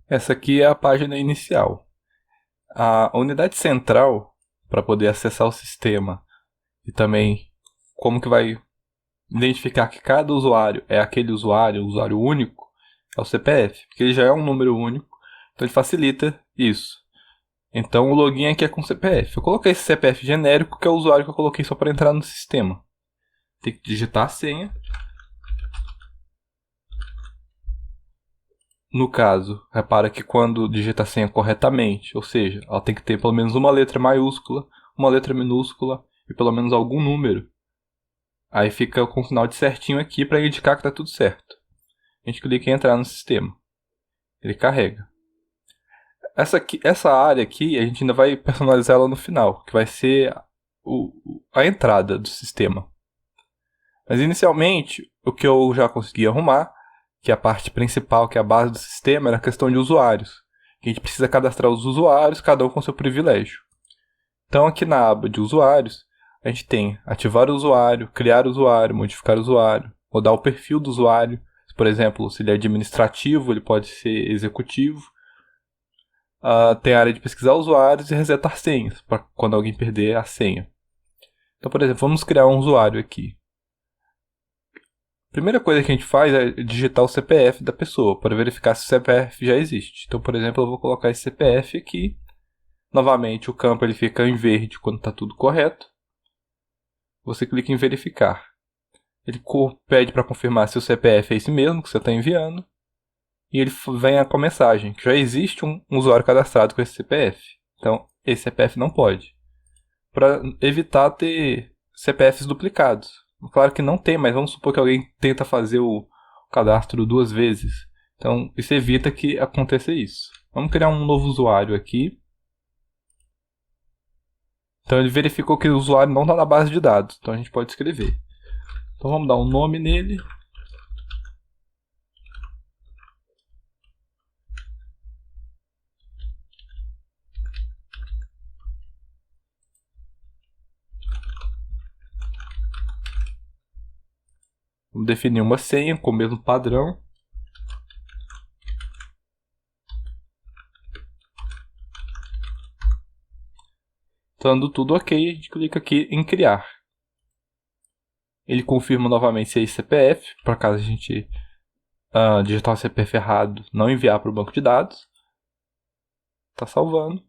Essa aqui é a página inicial. A unidade central, para poder acessar o sistema e também como que vai identificar que cada usuário é aquele usuário, usuário único, é o CPF, porque ele já é um número único, então ele facilita isso. Então o login aqui é com CPF. Eu coloquei esse CPF genérico, que é o usuário que eu coloquei só para entrar no sistema. Tem que digitar a senha. No caso, repara que quando digita a senha corretamente, ou seja, ela tem que ter pelo menos uma letra maiúscula, uma letra minúscula e pelo menos algum número. Aí fica com o sinal de certinho aqui para indicar que está tudo certo. A gente clica em entrar no sistema. Ele carrega. Essa área aqui, a gente ainda vai personalizar ela no final, que vai ser a entrada do sistema. Mas inicialmente, o que eu já consegui arrumar, que é a parte principal, que é a base do sistema, era a questão de usuários. A gente precisa cadastrar os usuários, cada um com seu privilégio. Então aqui na aba de usuários, a gente tem ativar o usuário, criar o usuário, modificar o usuário, mudar o perfil do usuário. Por exemplo, se ele é administrativo, ele pode ser executivo. Tem a área de pesquisar usuários e resetar senhas, para quando alguém perder a senha. Então, por exemplo, vamos criar um usuário aqui. A primeira coisa que a gente faz é digitar o CPF da pessoa, para verificar se o CPF já existe. Então, por exemplo, eu vou colocar esse CPF aqui. Novamente, o campo ele fica em verde quando está tudo correto. Você clica em verificar. Ele pede para confirmar se o CPF é esse mesmo que você está enviando. E ele vem com a mensagem que já existe um usuário cadastrado com esse CPF. Então, esse CPF não pode. Para evitar ter CPFs duplicados. Claro que não tem, mas vamos supor que alguém tenta fazer o cadastro 2 vezes. Então, isso evita que aconteça isso. Vamos criar um novo usuário aqui. Então, ele verificou que o usuário não está na base de dados. Então, a gente pode escrever. Então, vamos dar um nome nele. Vamos definir uma senha com o mesmo padrão. Estando tudo ok, a gente clica aqui em criar. Ele confirma novamente se é esse CPF, para caso a gente digitar o CPF errado, não enviar para o banco de dados. Está salvando.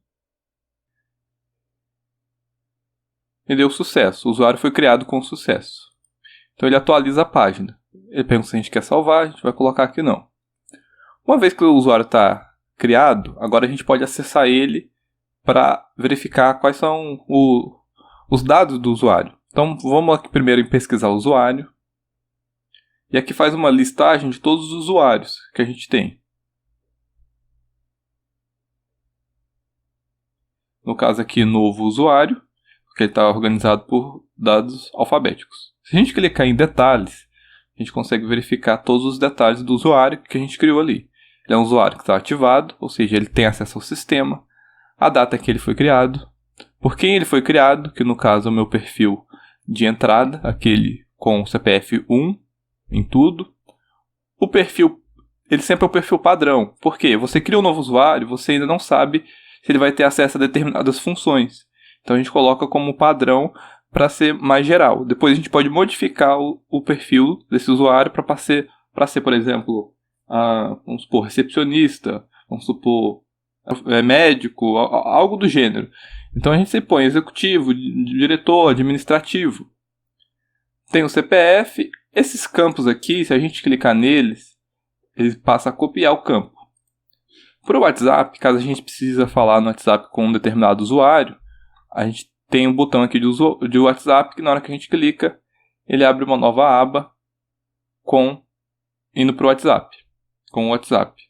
E deu sucesso. O usuário foi criado com sucesso. Então ele atualiza a página. Ele pergunta se a gente quer salvar, a gente vai colocar aqui não. Uma vez que o usuário está criado, agora a gente pode acessar ele para verificar quais são os dados do usuário. Então vamos aqui primeiro em pesquisar o usuário. E aqui faz uma listagem de todos os usuários que a gente tem. No caso aqui, novo usuário, porque ele está organizado por dados alfabéticos. Se a gente clicar em detalhes, a gente consegue verificar todos os detalhes do usuário que a gente criou ali. Ele é um usuário que está ativado, ou seja, ele tem acesso ao sistema, a data que ele foi criado, por quem ele foi criado, que no caso é o meu perfil de entrada, aquele com CPF 1 em tudo. O perfil, ele sempre é o perfil padrão. Por quê? Você cria um novo usuário, você ainda não sabe se ele vai ter acesso a determinadas funções. Então a gente coloca como padrão para ser mais geral. Depois a gente pode modificar o perfil desse usuário para ser, por exemplo, vamos supor, recepcionista, vamos supor, médico, algo do gênero. Então a gente sempre põe executivo, diretor, administrativo. Tem o CPF. Esses campos aqui, se a gente clicar neles, ele passa a copiar o campo. Para o WhatsApp, caso a gente precisa falar no WhatsApp com um determinado usuário, a gente tem um botão aqui de WhatsApp que na hora que a gente clica, ele abre uma nova aba indo para o WhatsApp, com o WhatsApp.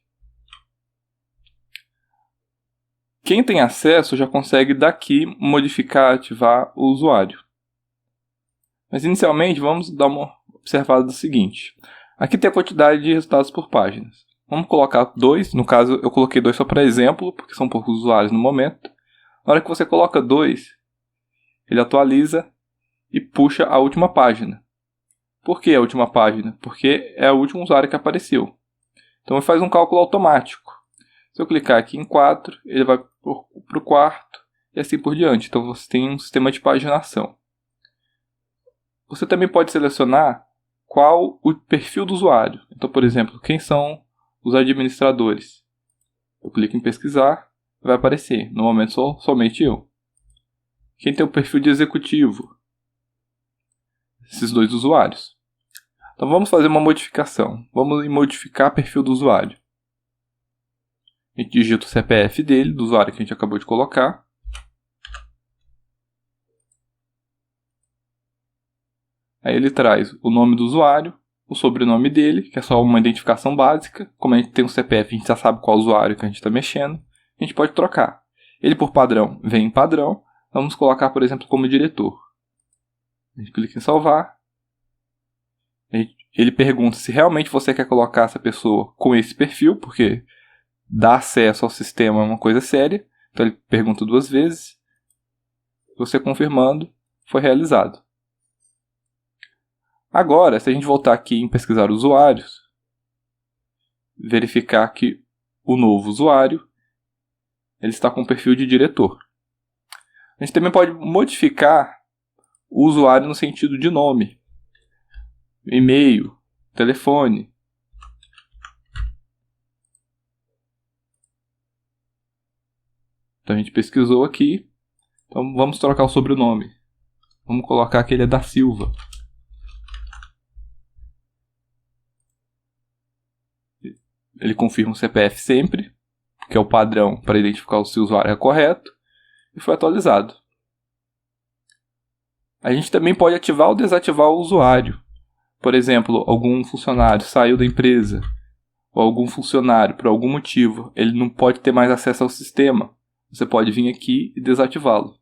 Quem tem acesso já consegue daqui modificar, ativar o usuário. Mas inicialmente vamos dar uma observada do seguinte. Aqui tem a quantidade de resultados por páginas. Vamos colocar 2, no caso eu coloquei 2 só para exemplo, porque são poucos usuários no momento. Na hora que você coloca 2, ele atualiza e puxa a última página. Por que a última página? Porque é o último usuário que apareceu. Então ele faz um cálculo automático. Se eu clicar aqui em 4, ele vai para o quarto e assim por diante. Então você tem um sistema de paginação. Você também pode selecionar qual o perfil do usuário. Então, por exemplo, quem são os administradores. Eu clico em pesquisar, vai aparecer. No momento sou somente eu. Quem tem o perfil de executivo? Esses dois usuários. Então vamos fazer uma modificação. Vamos modificar o perfil do usuário. A gente digita o CPF dele, do usuário que a gente acabou de colocar. Aí ele traz o nome do usuário, o sobrenome dele, que é só uma identificação básica. Como a gente tem um CPF, a gente já sabe qual usuário que a gente está mexendo. A gente pode trocar. Ele por padrão vem em padrão. Vamos colocar, por exemplo, como diretor. A gente clica em salvar. Ele pergunta se realmente você quer colocar essa pessoa com esse perfil, porque dar acesso ao sistema é uma coisa séria. Então ele pergunta 2 vezes. Você confirmando, foi realizado. Agora, se a gente voltar aqui em pesquisar usuários, verificar que o novo usuário ele está com o perfil de diretor. A gente também pode modificar o usuário no sentido de nome, e-mail, telefone. Então a gente pesquisou aqui. Então vamos trocar o sobrenome. Vamos colocar que ele é da Silva. Ele confirma o CPF sempre, que é o padrão para identificar se o usuário é correto, e foi atualizado. A gente também pode ativar ou desativar o usuário. Por exemplo, algum funcionário saiu da empresa, ou algum funcionário, por algum motivo, ele não pode ter mais acesso ao sistema. Você pode vir aqui e desativá-lo.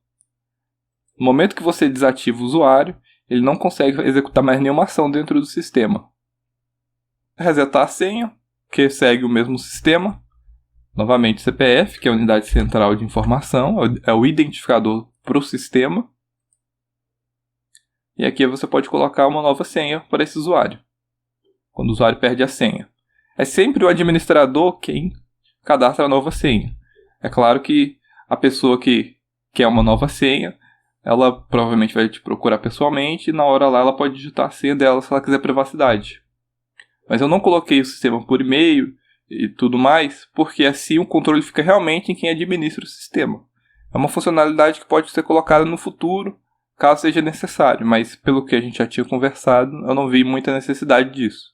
No momento que você desativa o usuário, ele não consegue executar mais nenhuma ação dentro do sistema. Resetar a senha, que segue o mesmo sistema. Novamente CPF, que é a unidade central de informação, é o identificador para o sistema. E aqui você pode colocar uma nova senha para esse usuário, quando o usuário perde a senha. É sempre o administrador quem cadastra a nova senha. É claro que a pessoa que quer uma nova senha, ela provavelmente vai te procurar pessoalmente e na hora lá ela pode digitar a senha dela se ela quiser privacidade. Mas eu não coloquei o sistema por e-mail e tudo mais, porque assim o controle fica realmente em quem administra o sistema. É uma funcionalidade que pode ser colocada no futuro, caso seja necessário, mas pelo que a gente já tinha conversado, eu não vi muita necessidade disso.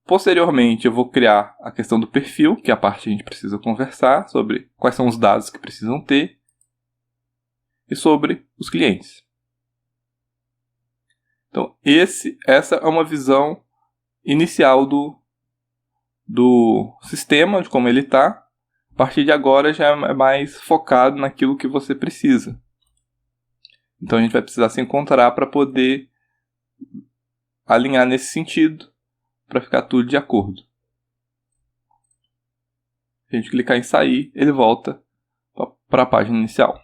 Posteriormente, eu vou criar a questão do perfil, que é a parte que a gente precisa conversar, sobre quais são os dados que precisam ter, e sobre os clientes. Então, essa é uma visão inicial do sistema, de como ele está. A partir de agora já é mais focado naquilo que você precisa. Então a gente vai precisar se encontrar para poder alinhar nesse sentido, para ficar tudo de acordo. Se a gente clicar em sair, ele volta para a página inicial.